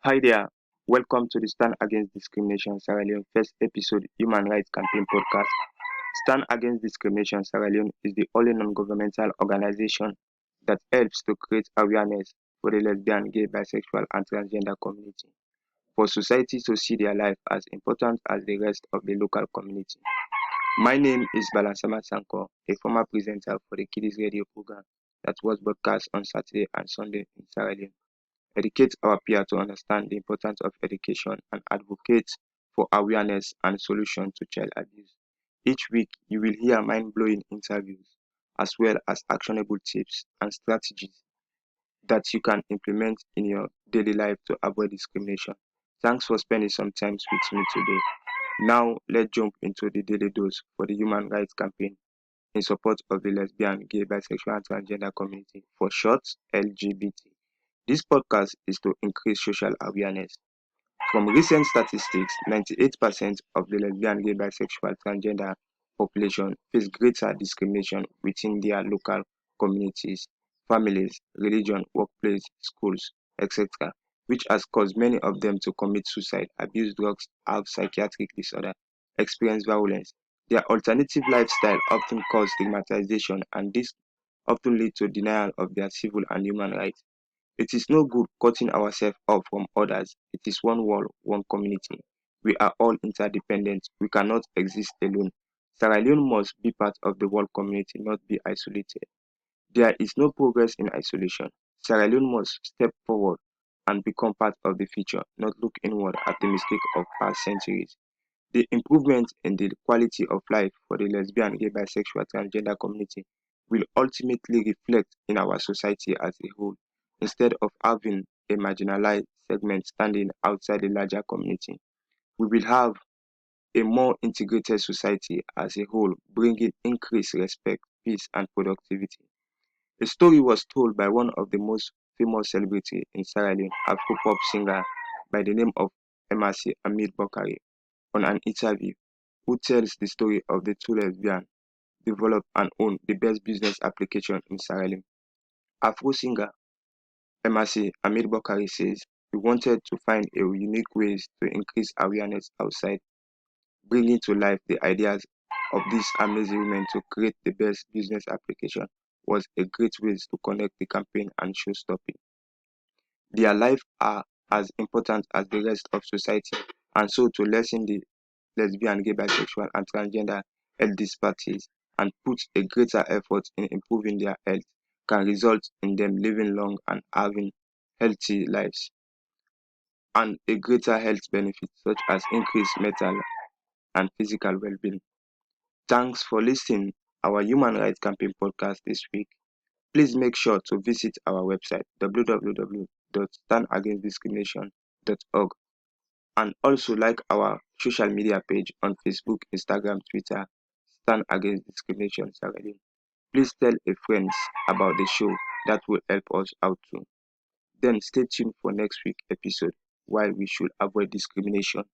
Hi there, welcome to the Stand Against Discrimination Sierra Leone first episode Human Rights Campaign podcast. Stand Against Discrimination Sierra Leone is the only non-governmental organization that helps to create awareness for the lesbian, gay, bisexual, and transgender community, for society to see their life as important as the rest of the local community. My name is Balan a former presenter for the Kiddies Radio program that was broadcast on Saturday and Sunday in Sierra Leone. Educate our peers to understand the importance of education and advocate for awareness and solutions to child abuse. Each week, you will hear mind-blowing interviews as well as actionable tips and strategies that you can implement in your daily life to avoid discrimination. Thanks for spending some time with me today. Now, let's jump into the daily dose for the Human Rights Campaign in support of the lesbian, gay, bisexual, and transgender community, for short, LGBT. This podcast is to increase social awareness. From recent statistics, 98% of the lesbian, gay, bisexual, transgender population face greater discrimination within their local communities, families, religion, workplace, schools, etc., which has caused many of them to commit suicide, abuse drugs, have psychiatric disorder, experience violence. Their alternative lifestyle often cause stigmatization, and this often lead to denial of their civil and human rights. It is no good cutting ourselves off from others. It is one world, one community. We are all interdependent. We cannot exist alone. Sierra Leone must be part of the world community, not be isolated. There is no progress in isolation. Sierra Leone must step forward and become part of the future, not look inward at the mistake of past centuries. The improvement in the quality of life for the lesbian, gay, bisexual, transgender community will ultimately reflect in our society as a whole, instead of having a marginalized segment standing outside the larger community. We will have a more integrated society as a whole, bringing increased respect, peace, and productivity. A story was told by one of the most famous celebrities in Sierra Leone, Afro-pop singer by the name of Emasi Amid Bokari, on an interview, who tells the story of the two lesbians develop and own the best business application in Sierra Leone. Afro singer Emasi Amir Bokari says he wanted to find a unique ways to increase awareness outside, bringing to life the ideas of these amazing women to create the best business application was a great way to connect the campaign and show stopping. Their lives are as important as the rest of society, and so to lessen the lesbian, gay, bisexual, and transgender health disparities and put a greater effort in improving their health can result in them living long and having healthy lives and a greater health benefits such as increased mental and physical well-being. Thanks for listening our Human Rights Campaign podcast this week. Please make sure to visit our website www.standagainstdiscrimination.org and also like our social media page on Facebook, Instagram, Twitter, Stand Against Discrimination Sierra Leone. Please tell a friend about the show, that will help us out too. Then stay tuned for next week's episode, why we should avoid discrimination.